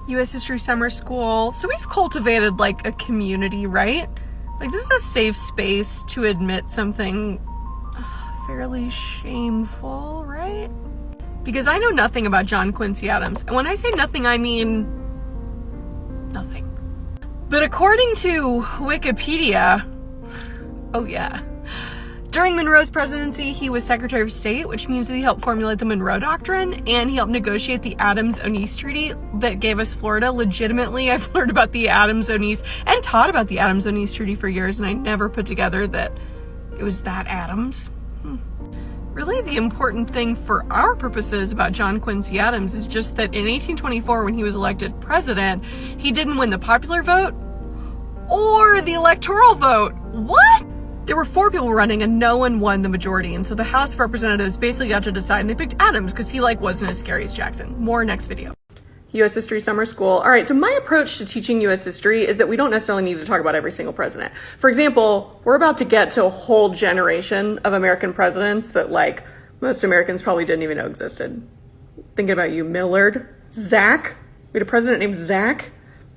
U.S. History Summer School. So we've cultivated like a community, right? Like this is a safe space to admit something fairly shameful, right? Because I know nothing about John Quincy Adams. And when I say nothing, I mean nothing. But according to Wikipedia, oh yeah, during Monroe's presidency, he was Secretary of State, which means that he helped formulate the Monroe Doctrine, and he helped negotiate the Adams-Onis Treaty that gave us Florida. Legitimately, I've learned about the Adams-Onis and taught about the Adams-Onis Treaty for years, and I never put together that it was that Adams. Really, the important thing for our purposes about John Quincy Adams is just that in 1824, when he was elected president, he didn't win the popular vote or the electoral vote. What? There were 4 people running and no one won the majority, and so the House of Representatives basically got to decide, and they picked Adams because he wasn't as scary as Jackson. More next video. U.S. History Summer School. All right, so my approach to teaching U.S. history is that we don't necessarily need to talk about every single president. For example, we're about to get to a whole generation of American presidents that most Americans probably didn't even know existed. Thinking about you, Millard, Zach. We had a president named Zach.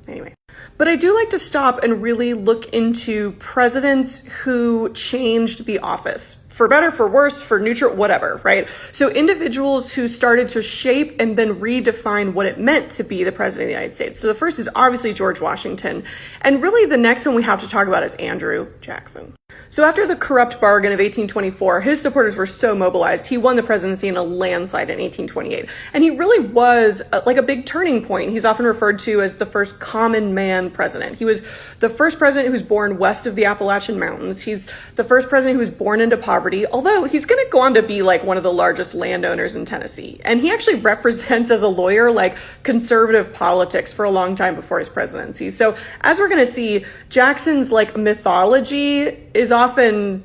Anyway. But I do like to stop and really look into presidents who changed the office. For better, for worse, for neutral, whatever, right? So individuals who started to shape and then redefine what it meant to be the president of the United States. So the first is obviously George Washington. And really the next one we have to talk about is Andrew Jackson. So after the corrupt bargain of 1824, his supporters were so mobilized, he won the presidency in a landslide in 1828. And he really was like a big turning point. He's often referred to as the first common man president. He was the first president who was born west of the Appalachian Mountains. He's the first president who was born into poverty, although he's going to go on to be one of the largest landowners in Tennessee. And he actually represents as a lawyer conservative politics for a long time before his presidency. So as we're going to see, Jackson's mythology is often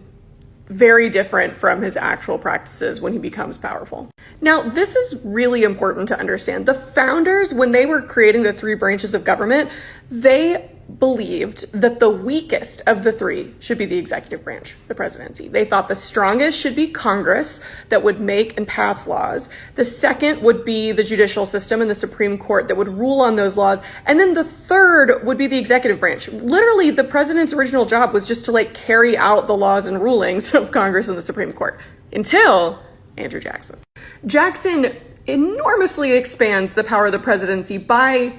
very different from his actual practices when he becomes powerful. Now, this is really important to understand. The founders, when they were creating the 3 branches of government, they believed that the weakest of the 3 should be the executive branch, the presidency. They thought the strongest should be Congress that would make and pass laws. The second would be the judicial system and the Supreme Court that would rule on those laws. And then the third would be the executive branch. Literally, the president's original job was just to carry out the laws and rulings of Congress and the Supreme Court until Andrew Jackson. Jackson enormously expands the power of the presidency by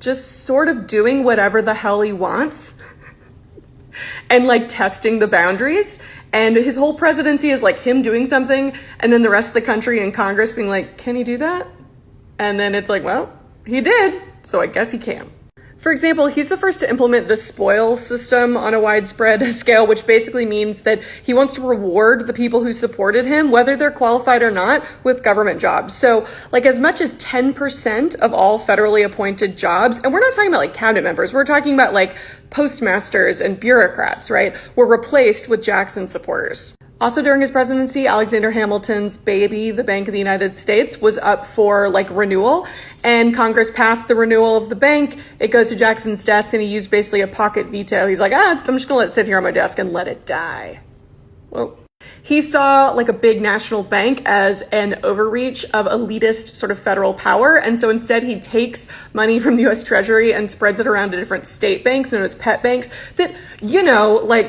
just sort of doing whatever the hell he wants and testing the boundaries. And his whole presidency is him doing something and then the rest of the country and Congress being can he do that? And then it's well, he did, so I guess he can. For example, he's the first to implement the spoils system on a widespread scale, which basically means that he wants to reward the people who supported him, whether they're qualified or not, with government jobs. So as much as 10% of all federally appointed jobs, and we're not talking about cabinet members, we're talking about postmasters and bureaucrats, right, were replaced with Jackson supporters. Also during his presidency, Alexander Hamilton's baby, the Bank of the United States, was up for renewal, and Congress passed the renewal of the bank. It goes to Jackson's desk and he used basically a pocket veto. He's I'm just gonna let it sit here on my desk and let it die. Well, he saw a big national bank as an overreach of elitist sort of federal power. And so instead he takes money from the US Treasury and spreads it around to different state banks known as pet banks that,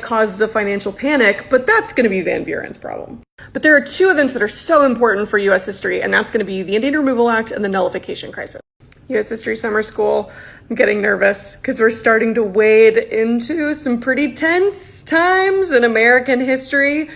causes a financial panic, but that's going to be Van Buren's problem. But there are 2 events that are so important for US history, and that's going to be the Indian Removal Act and the Nullification Crisis. US History Summer School, I'm getting nervous because we're starting to wade into some pretty tense times in American history.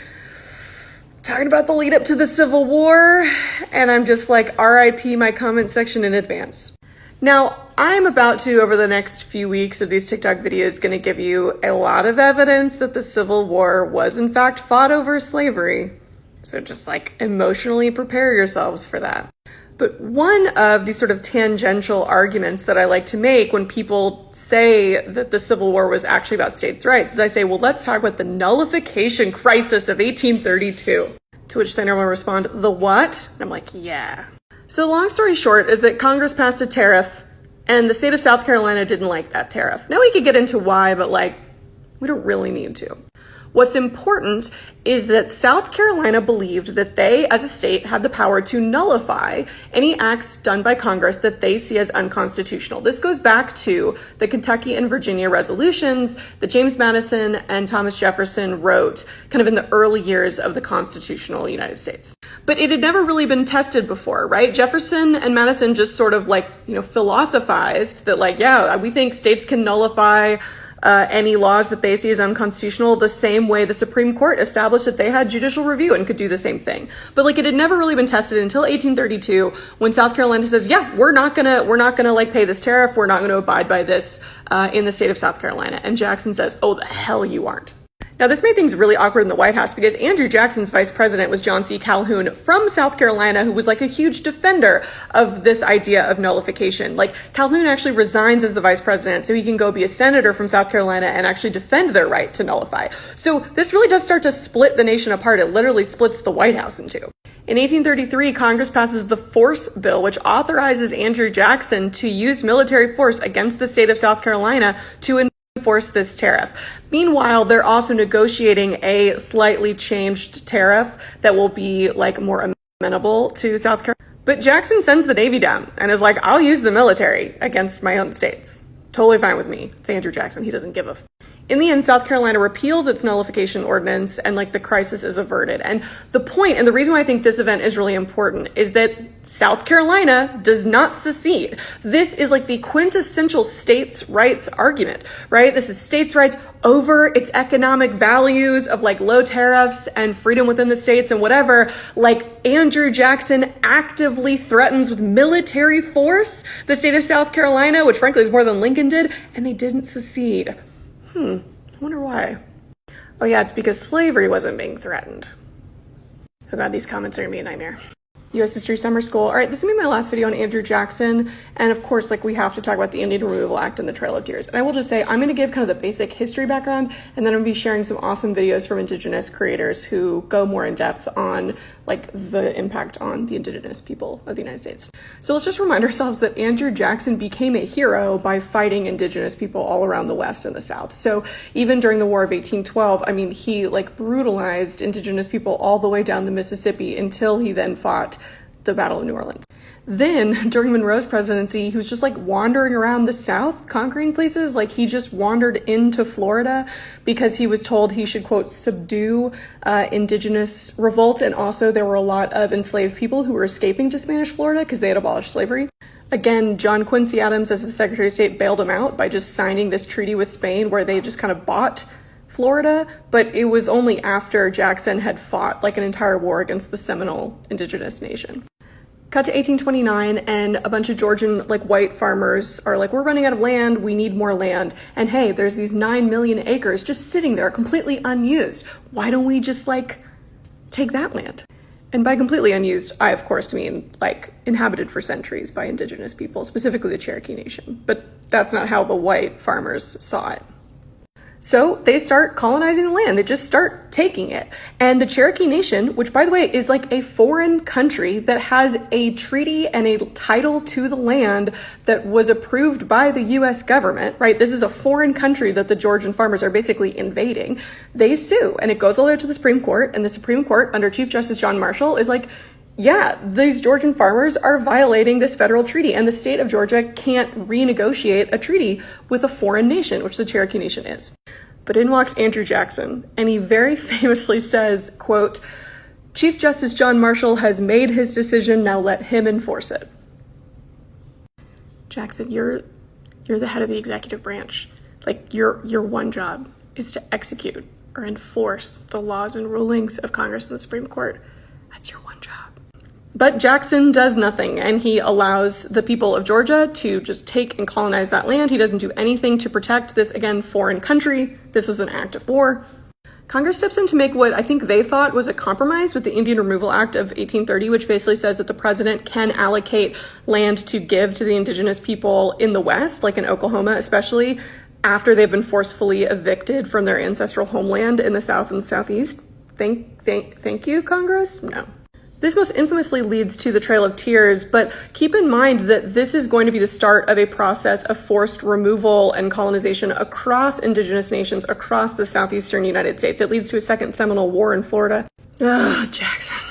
Talking about the lead up to the Civil War, and I'm just RIP my comment section in advance. Now, I'm about to, over the next few weeks of these TikTok videos, going to give you a lot of evidence that the Civil War was in fact fought over slavery. So just emotionally prepare yourselves for that. But one of these sort of tangential arguments that I like to make when people say that the Civil War was actually about states' rights is I say, well, let's talk about the Nullification Crisis of 1832. To which they normally respond, the what? And I'm yeah. So long story short is that Congress passed a tariff and the state of South Carolina didn't like that tariff. Now we could get into why, but we don't really need to. What's important is that South Carolina believed that they, as a state, had the power to nullify any acts done by Congress that they see as unconstitutional. This goes back to the Kentucky and Virginia resolutions that James Madison and Thomas Jefferson wrote kind of in the early years of the constitutional United States. But it had never really been tested before, right? Jefferson and Madison just sort of philosophized that we think states can nullify any laws that they see as unconstitutional, the same way the Supreme Court established that they had judicial review and could do the same thing. But it had never really been tested until 1832, when South Carolina says, yeah, we're not gonna pay this tariff. We're not gonna abide by this in the state of South Carolina. And Jackson says, oh, the hell you aren't. Now, this made things really awkward in the White House because Andrew Jackson's vice president was John C. Calhoun from South Carolina, who was a huge defender of this idea of nullification. Calhoun actually resigns as the vice president so he can go be a senator from South Carolina and actually defend their right to nullify. So this really does start to split the nation apart. It literally splits the White House in two. In 1833, Congress passes the Force Bill, which authorizes Andrew Jackson to use military force against the state of South Carolina to enforce this tariff. Meanwhile, they're also negotiating a slightly changed tariff that will be more amenable to South Carolina. But Jackson sends the Navy down and is I'll use the military against my own states. Totally fine with me. It's Andrew Jackson. He doesn't give a In the end, South Carolina repeals its nullification ordinance and the crisis is averted. And the point, and the reason why I think this event is really important, is that South Carolina does not secede. This is the quintessential states' rights argument, right? This is states' rights over its economic values of low tariffs and freedom within the states and whatever. Andrew Jackson actively threatens with military force the state of South Carolina, which frankly is more than Lincoln did, and they didn't secede. I wonder why. Oh yeah, it's because slavery wasn't being threatened. Oh god, these comments are gonna be a nightmare. U.S. History Summer School. All right, this is gonna be my last video on Andrew Jackson. And of course, we have to talk about the Indian Removal Act and the Trail of Tears. And I will just say, I'm gonna give kind of the basic history background, and then I'm gonna be sharing some awesome videos from Indigenous creators who go more in depth on the impact on the Indigenous people of the United States. So let's just remind ourselves that Andrew Jackson became a hero by fighting Indigenous people all around the West and the South. So even during the War of 1812, he brutalized Indigenous people all the way down the Mississippi until he then fought the Battle of New Orleans. Then, during Monroe's presidency, he was just wandering around the South, conquering places. He just wandered into Florida because he was told he should, quote, subdue indigenous revolt. And also there were a lot of enslaved people who were escaping to Spanish Florida because they had abolished slavery. Again, John Quincy Adams, as the Secretary of State, bailed him out by just signing this treaty with Spain where they just kind of bought Florida, but it was only after Jackson had fought an entire war against the Seminole indigenous nation. Cut to 1829, and a bunch of Georgian white farmers are we're running out of land, we need more land. And hey, there's these 9 million acres just sitting there completely unused. Why don't we just take that land? And by completely unused, I of course mean inhabited for centuries by indigenous people, specifically the Cherokee Nation. But that's not how the white farmers saw it. So they start colonizing the land. They just start taking it. And the Cherokee Nation, which by the way is a foreign country that has a treaty and a title to the land that was approved by the US government, right? This is a foreign country that the Georgian farmers are basically invading. They sue, and it goes all the way to the Supreme Court, and the Supreme Court under Chief Justice John Marshall is yeah, these Georgian farmers are violating this federal treaty, and the state of Georgia can't renegotiate a treaty with a foreign nation, which the Cherokee Nation is. But in walks Andrew Jackson, and he very famously says, quote, "Chief Justice John Marshall has made his decision, now let him enforce it." Jackson, you're the head of the executive branch. Your one job is to execute or enforce the laws and rulings of Congress and the Supreme Court. That's your one job. But Jackson does nothing, and he allows the people of Georgia to just take and colonize that land. He doesn't do anything to protect this, again, foreign country. This was an act of war. Congress steps in to make what I think they thought was a compromise with the Indian Removal Act of 1830, which basically says that the president can allocate land to give to the indigenous people in the West, in Oklahoma especially, after they've been forcefully evicted from their ancestral homeland in the South and the Southeast. Thank you, Congress? No. This most infamously leads to the Trail of Tears, but keep in mind that this is going to be the start of a process of forced removal and colonization across indigenous nations across the southeastern United States. It leads to a second Seminole War in Florida. Ugh, Jackson.